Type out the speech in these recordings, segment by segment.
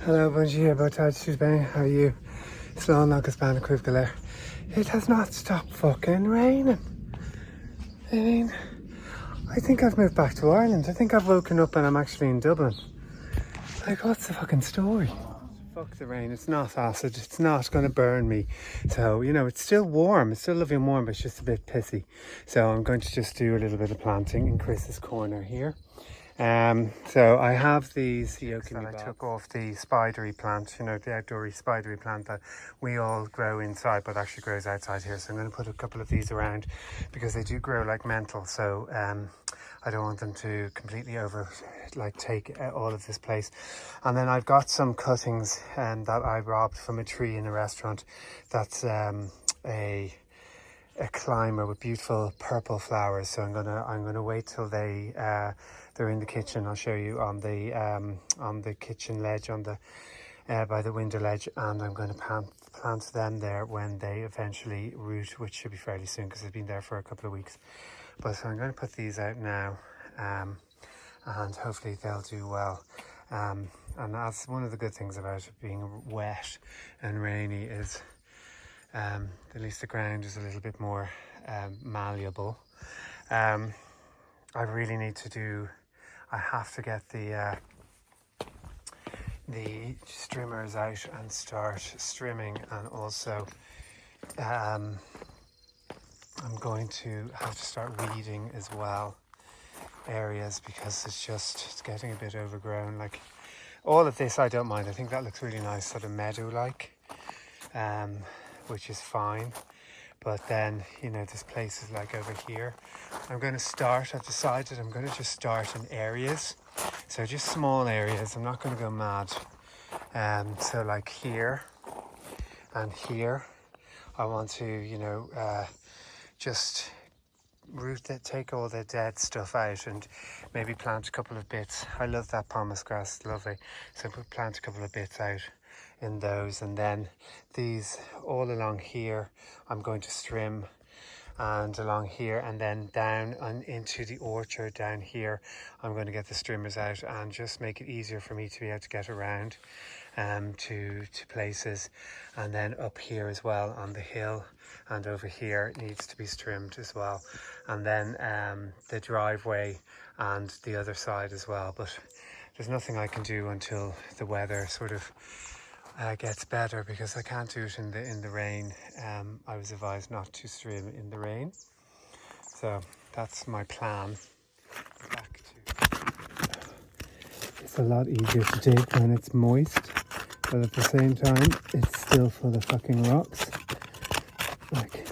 Hello, bom dia, boa tarde, tudo bem? How are you? Slán agus banna cuimh go leir. It has not stopped fucking raining. I mean, I think I've moved back to Ireland. I think I've woken up and I'm actually in Dublin. Like, what's the fucking story? Fuck the rain, it's not acid, it's not going to burn me. So, you know, it's still warm, it's still lovely and warm, but it's just a bit pissy. So I'm going to just do a little bit of planting in Chris's corner here. So I have these yoke that I took off the spidery plant, you know, the outdoory spidery plant that we all grow inside but actually grows outside here. So I'm going to put a couple of these around because they do grow like mental. So I don't want them to completely take all of this place. And then I've got some cuttings that I robbed from a tree in a restaurant. That's a climber with beautiful purple flowers. So I'm gonna wait till they're in the kitchen. I'll show you on the kitchen ledge by the window ledge, and I'm going to plant them there when they eventually root, which should be fairly soon because they've been there for a couple of weeks. But so I'm going to put these out now, and hopefully they'll do well. And that's one of the good things about it being wet and rainy is at least the ground is a little bit more malleable. I really need to I have to get the strimmers out and start strimming, and also I'm going to have to start weeding as well areas because it's getting a bit overgrown. Like all of this I don't mind. I think that looks really nice, sort of meadow-like, which is fine. But then, you know, there's places like over here. I've decided I'm going to just start in areas. So just small areas. I'm not going to go mad. So like here and here, I want to, you know, just take all the dead stuff out and maybe plant a couple of bits. I love that pumice grass, it's lovely. So plant a couple of bits out in those, and then these all along here I'm going to trim, and along here, and then down and into the orchard down here I'm going to get the strimmers out and just make it easier for me to be able to get around to places. And then up here as well on the hill and over here it needs to be trimmed as well, and then the driveway and the other side as well. But there's nothing I can do until the weather sort of gets better, because I can't do it in the rain. I was advised not to stream in the rain, so that's my plan. It's a lot easier to dig when it's moist, but at the same time it's still full of fucking rocks. Like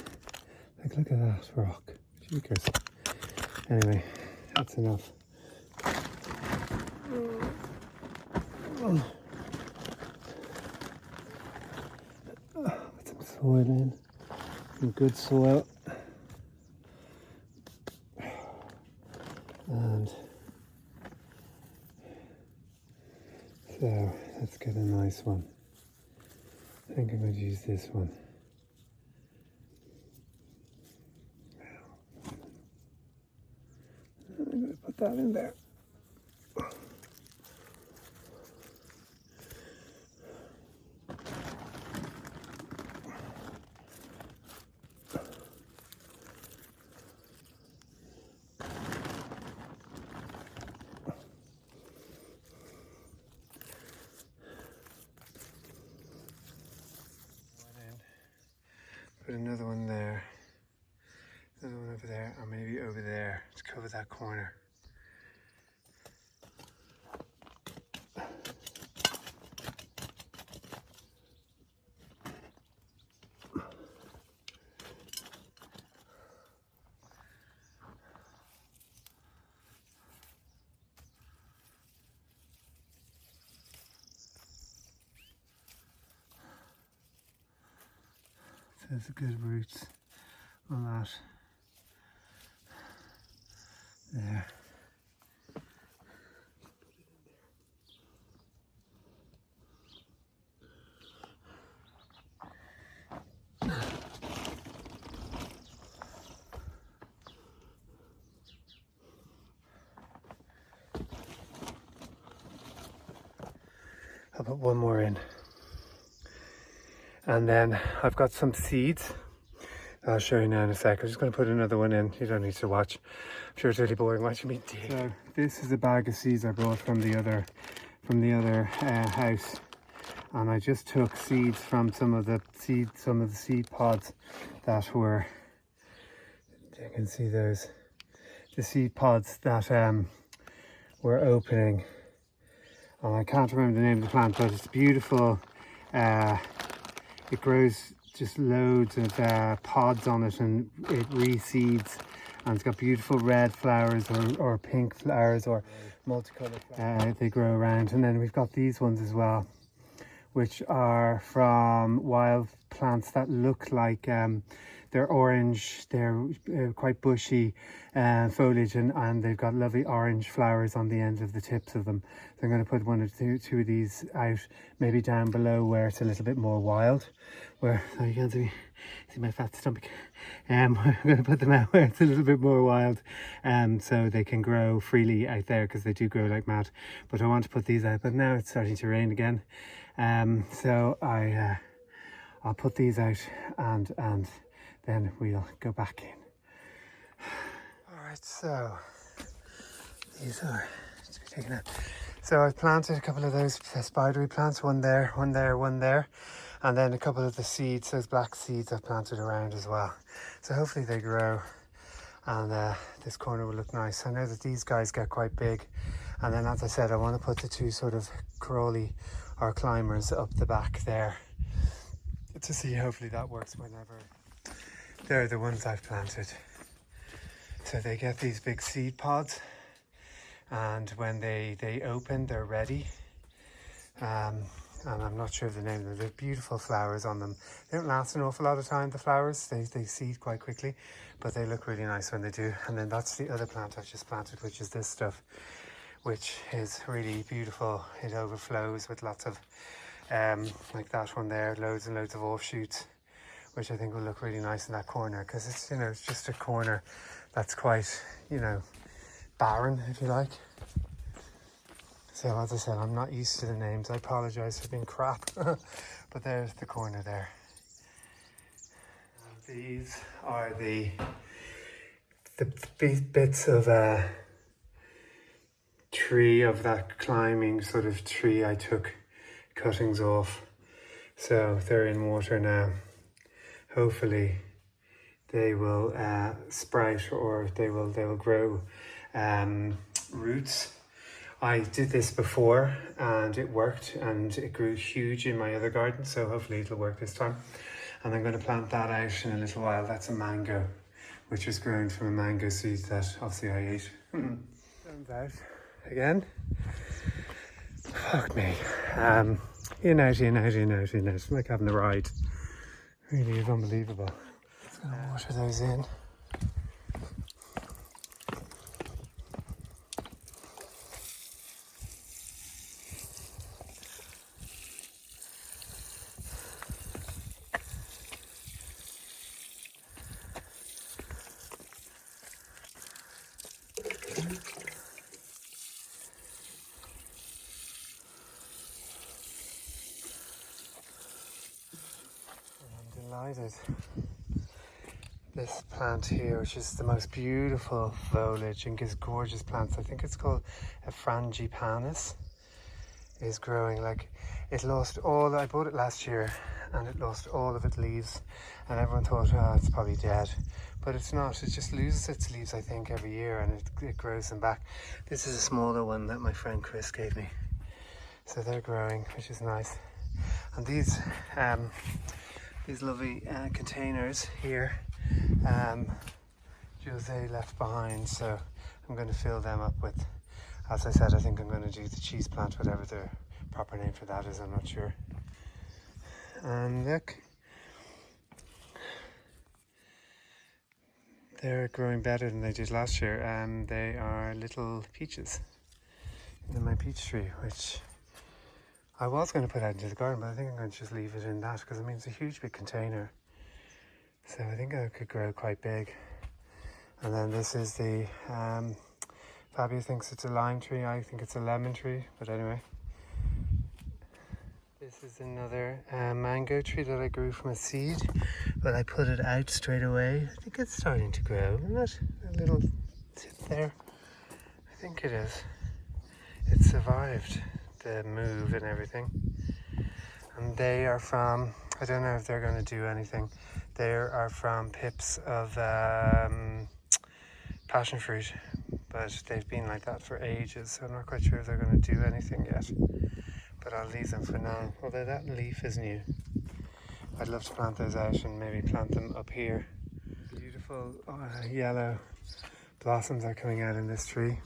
look at that rock. Jeekers. Anyway, that's enough. Put some soil in, some good soil, and so let's get a nice one. I think I'm going to use this one. I'm going to put that in there. Put another one there, another one over there, or maybe over there to cover that corner. So there's good roots on that there. I'll put one more in. And then I've got some seeds. I'll show you now in a sec. I'm just going to put another one in. You don't need to watch. I'm sure it's really boring watching me dig. So this is a bag of seeds I brought from the other house, and I just took seeds from some of the seed pods that were. You can see those, the seed pods that were opening. And I can't remember the name of the plant, but it's beautiful. It grows just loads of pods on it, and it reseeds, and it's got beautiful red flowers or pink flowers or multicolored flowers. They grow around. And then we've got these ones as well, which are from wild plants that look like they're orange. They're quite bushy foliage, and they've got lovely orange flowers on the ends of the tips of them. So I'm going to put one or two of these out, maybe down below where it's a little bit more wild, where oh, you can't see my fat stomach. I'm going to put them out where it's a little bit more wild, so they can grow freely out there, because they do grow like mad. But I want to put these out, but now it's starting to rain again, so I'll put these out, and then we'll go back in. All right, so these are to be taken out. So I've planted a couple of those spidery plants, one there, one there, one there, and then a couple of the seeds, those black seeds, I've planted around as well. So hopefully they grow, and this corner will look nice. I know that these guys get quite big, and then as I said, I want to put the two sort of crawly or climbers up the back there to see hopefully that works whenever. They're the ones I've planted. So they get these big seed pods, and when they open, they're ready. And I'm not sure of the name of them. They're beautiful flowers on them. They don't last an awful lot of time, the flowers. They seed quite quickly, but they look really nice when they do. And then that's the other plant I've just planted, which is this stuff, which is really beautiful. It overflows with lots of, like that one there, loads and loads of offshoots, which I think will look really nice in that corner, because it's, you know, it's just a corner that's quite, you know, barren, if you like. So as I said, I'm not used to the names. I apologise for being crap, but there's the corner there. And these are the bits of a tree, of that climbing sort of tree I took cuttings off. So they're in water now. Hopefully they will sprout, or they will grow roots. I did this before and it worked, and it grew huge in my other garden, so hopefully it'll work this time. And I'm going to plant that out in a little while. That's a mango, which was grown from a mango seed that obviously I ate. Turns out again. Fuck me. In, out, in, out, in, out, in, out. It's like having a ride. Really is unbelievable. Just going to water those in. Delighted. This plant here, which is the most beautiful foliage and gives gorgeous plants, I think it's called a Frangipanus, is growing. Like, it lost all, I bought it last year and it lost all of its leaves, and everyone thought, oh, it's probably dead, but it's not. It just loses its leaves, I think, every year, and it grows them back. This is a smaller one that my friend Chris gave me, so they're growing, which is nice. And these lovely containers here, Jose left behind, so I'm going to fill them up with, as I said, I think I'm going to do the cheese plant, whatever the proper name for that is, I'm not sure. And look, they're growing better than they did last year, and they are little peaches in my peach tree, which I was going to put out into the garden, but I think I'm going to just leave it in that, because I mean, it's a huge big container, so I think it could grow quite big. And then this is the Fabio thinks it's a lime tree, I think it's a lemon tree, but anyway, This is another mango tree that I grew from a seed, but I put it out straight away. I think it's starting to grow, isn't it? A little tip there. I think it is. It survived the move and everything. And they are from, I don't know if they're going to do anything. They are from pips of passion fruit, but they've been like that for ages, so I'm not quite sure if they're going to do anything yet. But I'll leave them for now, although that leaf is new. I'd love to plant those out and maybe plant them up here. Beautiful yellow blossoms are coming out in this tree,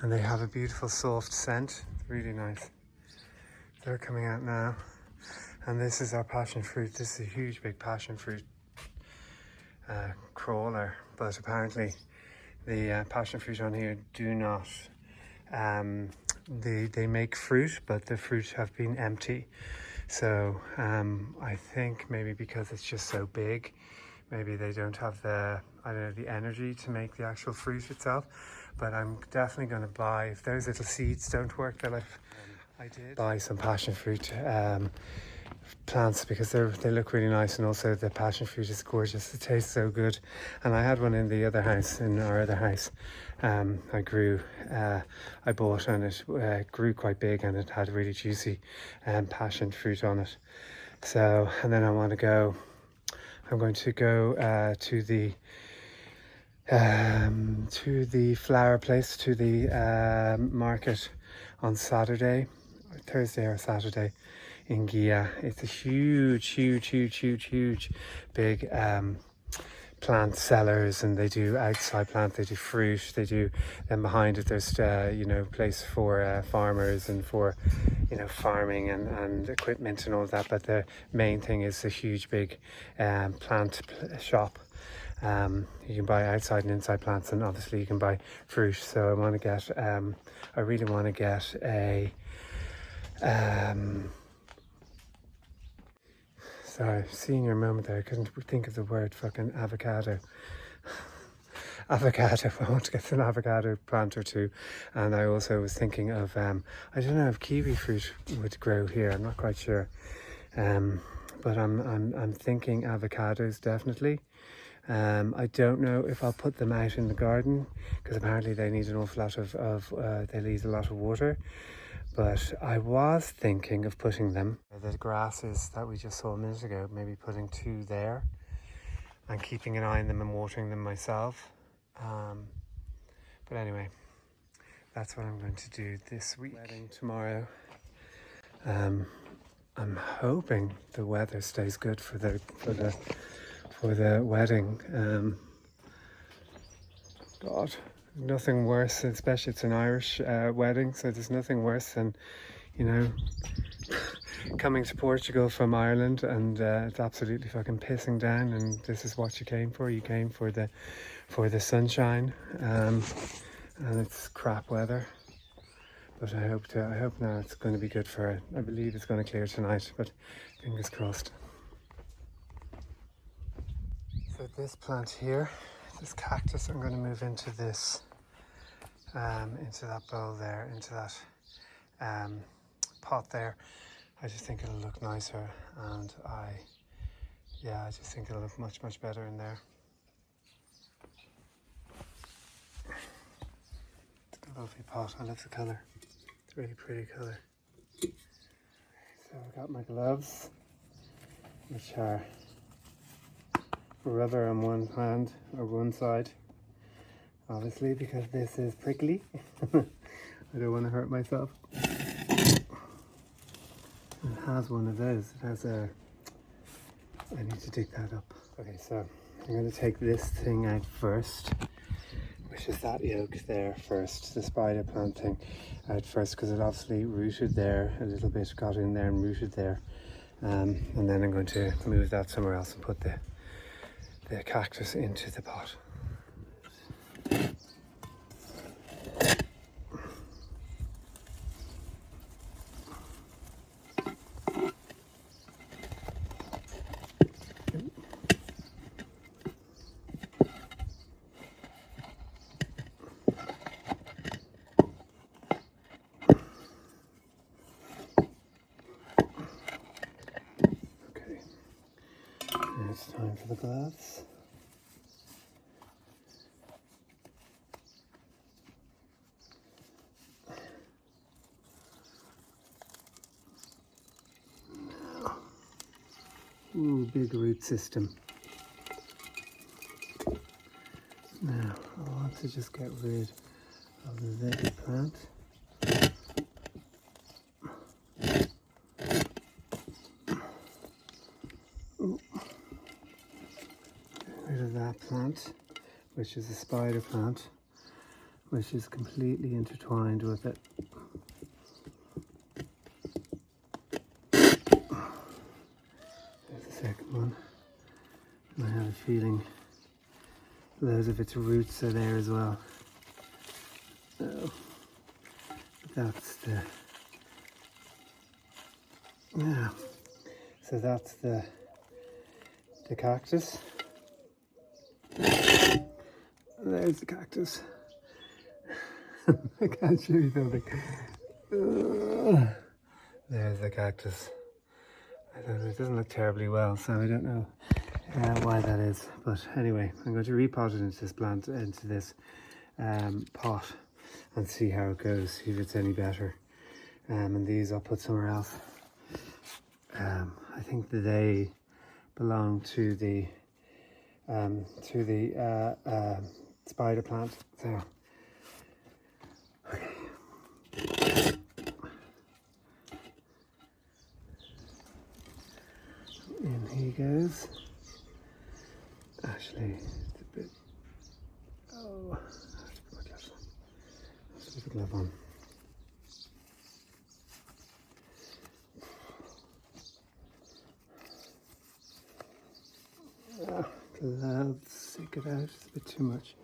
and they have a beautiful soft scent, really nice. They're coming out now, and this is our passion fruit. This is a huge big passion fruit crawler, but apparently the passion fruit on here do not they make fruit, but the fruit have been empty. So I think maybe because it's just so big, maybe they don't have the, I don't know, the energy to make the actual fruit itself. But I'm definitely going to buy, if those little seeds don't work, that I did buy some passion fruit plants, because they look really nice, and also the passion fruit is gorgeous. It tastes so good. And I had one in the other house, in our other house. I bought, and it grew quite big, and it had really juicy passion fruit on it. So, and then I'm going to go to the flower place, to the market on Saturday, Thursday or Saturday in Gia. It's a huge big plant sellers, and they do outside plant, they do fruit, they do, then behind it there's place for farmers and for farming and equipment and all of that. But the main thing is a huge big plant shop. You can buy outside and inside plants, and obviously you can buy fruit. So I want to get I really want to get a sorry, seeing your moment there, I couldn't think of the word, fucking avocado. Avocado, I want to get an avocado plant or two. And I also was thinking of, I don't know if kiwi fruit would grow here, I'm not quite sure. But I'm thinking avocados definitely. I don't know if I'll put them out in the garden, because apparently they need an awful lot of they need a lot of water. But I was thinking of putting them, the grasses that we just saw a minute ago, maybe putting 2 there and keeping an eye on them and watering them myself. But anyway, that's what I'm going to do this week. Wedding tomorrow. I'm hoping the weather stays good for the wedding. God, nothing worse, especially it's an Irish wedding, so there's nothing worse than, coming to Portugal from Ireland and it's absolutely fucking pissing down, and this is what you came for. You came for the sunshine, and it's crap weather. But I hope now it's going to be good for it. I believe it's going to clear tonight, but fingers crossed. So this plant here, this cactus, I'm going to move into this, into that bowl there, into that pot there. I just think it'll look nicer, and I just think it'll look much better in there. It's a lovely pot. I love the colour. It's a really pretty colour. So I've got my gloves, which are rubber on one hand or one side, obviously, because this is prickly. I don't want to hurt myself. It has one of those. It has a, I need to dig that up. Okay, so I'm going to take this thing out first, which is that yolk there first, the spider plant thing out first, because it obviously rooted there a little bit, got in there and rooted there. And then I'm going to move that somewhere else and put the cactus into the pot. Time for the gloves. Ooh, big root system. Now, I want to just get rid of this plant. Ooh. Get rid of that plant, which is a spider plant, which is completely intertwined with it. There's the second one. And I have a feeling loads of its roots are there as well. So that's the that's the cactus. There's the cactus. I can't show you something. There's the cactus. I don't know, it doesn't look terribly well, so I don't know why that is. But anyway, I'm going to repot it into this plant, into this pot, and see how it goes, see if it's any better. And these I'll put somewhere else. I think that they belong to the spider plant. So, okay. In he goes. Actually, it's a bit. Oh, I have to put my gloves on. I have to put the glove on. Gloves, take it out. It's a bit too much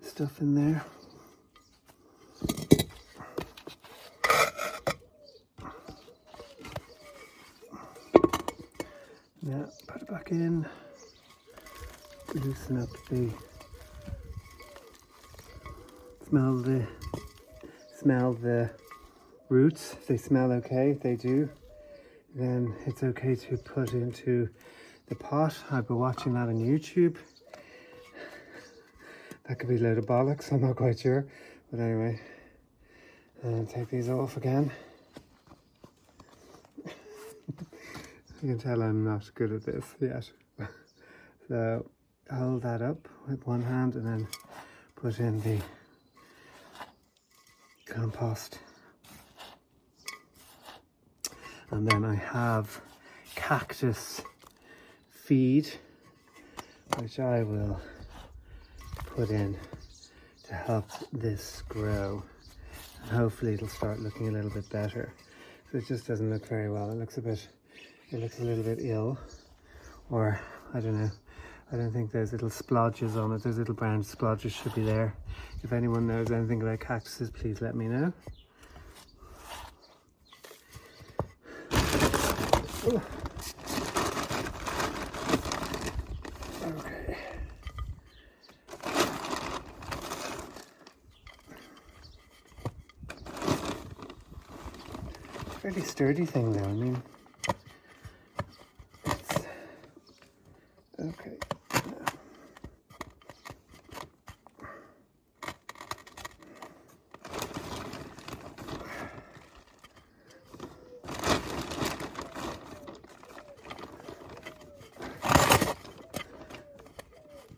stuff in there. Yeah, put it back in. Loosen up the smell the roots. If they smell okay, if they do, then it's okay to put into the pot. I've been watching that on YouTube. That could be a load of bollocks, I'm not quite sure. But anyway, and take these off again. You can tell I'm not good at this yet. So hold that up with one hand and then put in the compost. And then I have cactus feed, which I will put in to help this grow, and hopefully it'll start looking a little bit better. So it just doesn't look very well. It looks a little bit ill, or I don't know. I don't think there's little splodges on it. Those little brown splodges should be there. If anyone knows anything about cactuses, please let me know. Ooh. Okay. It's a pretty sturdy thing though, I mean. It's okay.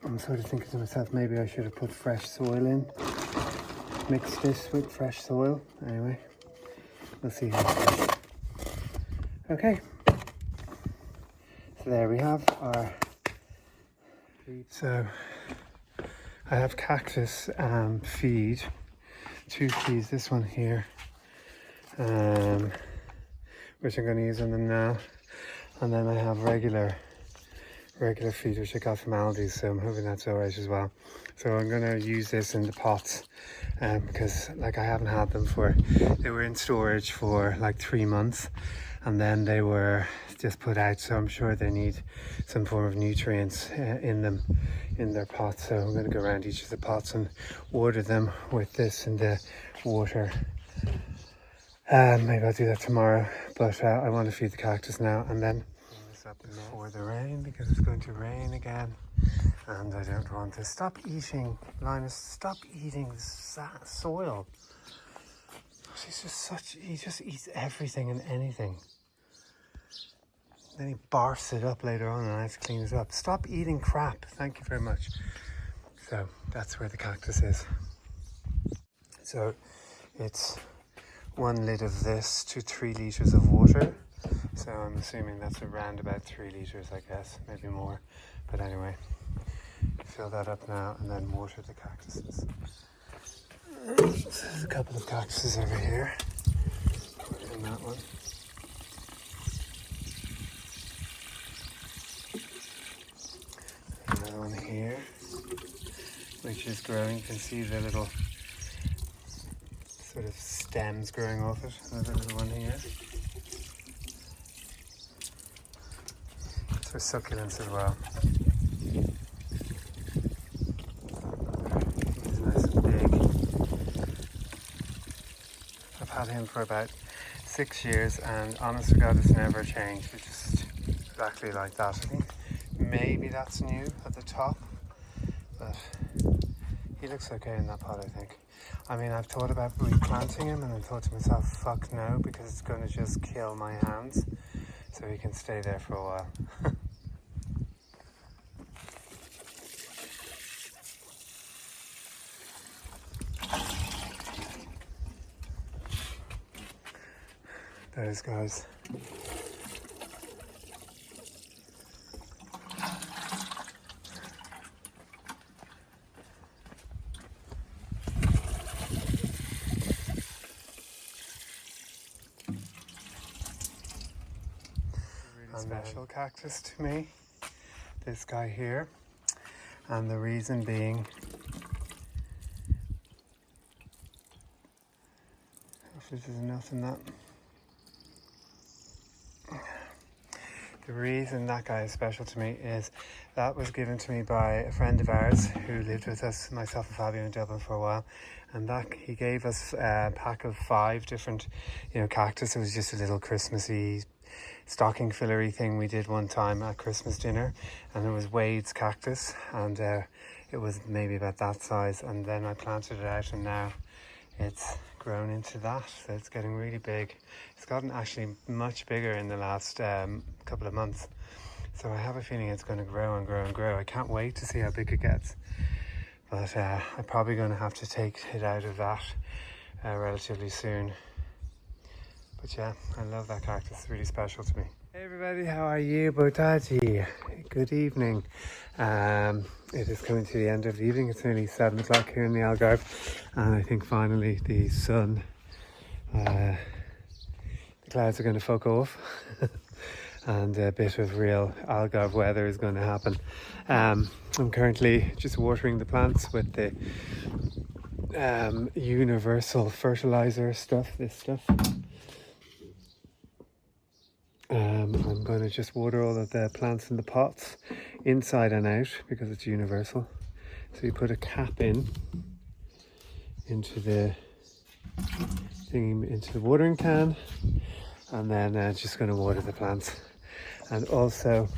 I'm sort of thinking to myself, maybe I should have put fresh soil in. Mixed this with fresh soil. Anyway, we'll see how it goes. Okay. So there we have our feed. So I have cactus feed. 2 feeds, this one here, which I'm going to use on them now. And then I have regular feed, which I got from Aldi's, so I'm hoping that's alright as well. So I'm going to use this in the pots, because like I haven't had them they were in storage for like 3 months, and then they were just put out, so I'm sure they need some form of nutrients in them, in their pots. So I'm going to go around each of the pots and water them with this in the water. Maybe I'll do that tomorrow, but I want to feed the cactus now, and then up before the rain because it's going to rain again. And I don't want to. Stop eating, Linus, stop eating soil. He just eats everything and anything. Then he barfs it up later on and I have to clean it up. Stop eating crap. Thank you very much. So that's where the cactus is. So it's 1 lid of this to 3 litres of water. So I'm assuming that's around about 3 litres, I guess, maybe more. But anyway, fill that up now and then water the cactuses. There's a couple of cactuses over here. Put in that one. Another one here, which is growing. You can see the little sort of stems growing off it. Another little one here. It's for succulents as well. He's nice and big. I've had him for about 6 years and honest to God it's never changed. It's just exactly like that. I think maybe that's new at the top, but he looks okay in that pot, I think. I mean, I've thought about replanting him and I thought to myself, fuck no, because it's going to just kill my hands. So he can stay there for a while. Those guys. Special cactus to me, this guy here, and the reason being, hopefully there's enough in that. The reason that guy is special to me is that was given to me by a friend of ours who lived with us, myself and Fabio, in Dublin for a while, and that he gave us a pack of 5 different, cactus. It was just a little Christmassy stocking fillery thing we did one time at Christmas dinner, and it was Wade's cactus, and it was maybe about that size, and then I planted it out and now it's grown into that, so it's getting really big. It's gotten actually much bigger in the last couple of months, so I have a feeling it's going to grow and grow and grow. I can't wait to see how big it gets, but I'm probably going to have to take it out of that relatively soon. But yeah, I love that cactus. It's really special to me. Hey everybody, how are you? Bodadi. Good evening. It is coming to the end of the evening. It's nearly 7 o'clock here in the Algarve, and I think finally the sun, the clouds are going to fuck off and a bit of real Algarve weather is going to happen. I'm currently just watering the plants with the universal fertilizer stuff, this stuff. I'm going to just water all of the plants in the pots inside and out because it's universal. So you put a cap into the thingy, into the watering can, and then just going to water the plants. And also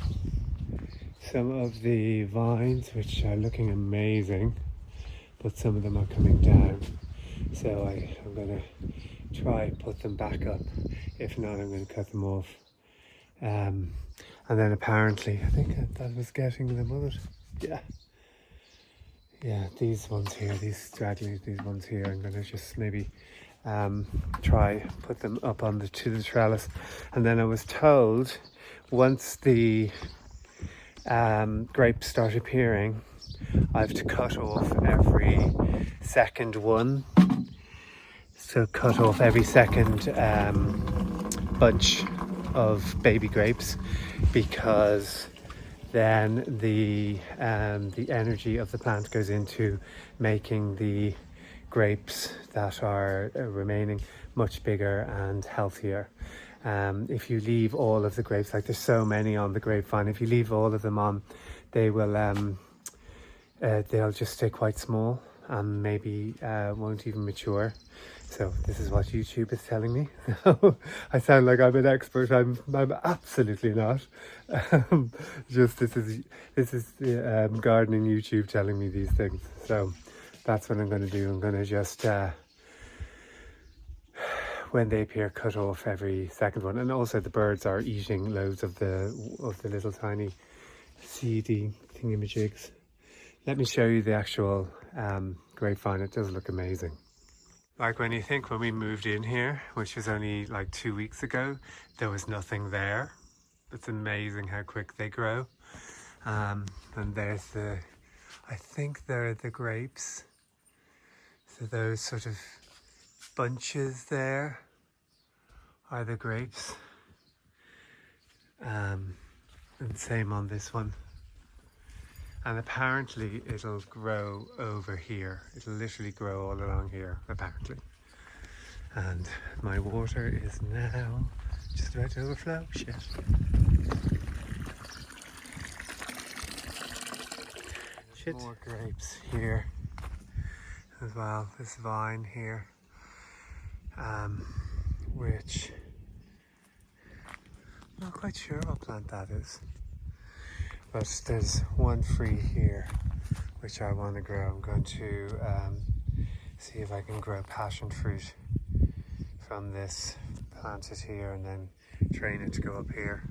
some of the vines, which are looking amazing, but some of them are coming down. So I'm going to try put them back up. If not, I'm going to cut them off. And then apparently, I think that was getting them on it. Yeah, these ones here, these stragglers, these ones here, I'm going to just maybe try put them up on to the trellis. And then I was told once the grapes start appearing, I have to cut off every second one. So cut off every second bunch of baby grapes, because then the energy of the plant goes into making the grapes that are remaining much bigger and healthier. If you leave all of the grapes, like there's so many on the grapevine, if you leave all of them on, they will they'll just stay quite small and maybe won't even mature. So this is what YouTube is telling me. I sound like I'm an expert. I'm absolutely not. Just this is the gardening YouTube telling me these things. So that's what I'm going to do. I'm going to just when they appear, cut off every second one. And also the birds are eating loads of the little tiny seedy thingamajigs. Let me show you the actual grapevine. It does look amazing. Like when you think when we moved in here, which was only like 2 weeks ago, there was nothing there. It's amazing how quick they grow. And there's I think they're the grapes. So those sort of bunches there are the grapes. And same on this one. And apparently it'll grow over here. It'll literally grow all along here, apparently. And my water is now just about to overflow. Shit. Shit. More grapes here as well. This vine here, which I'm not quite sure what plant that is. But there's one tree here which I want to grow. I'm going to see if I can grow passion fruit from this, plant it here and then train it to go up here.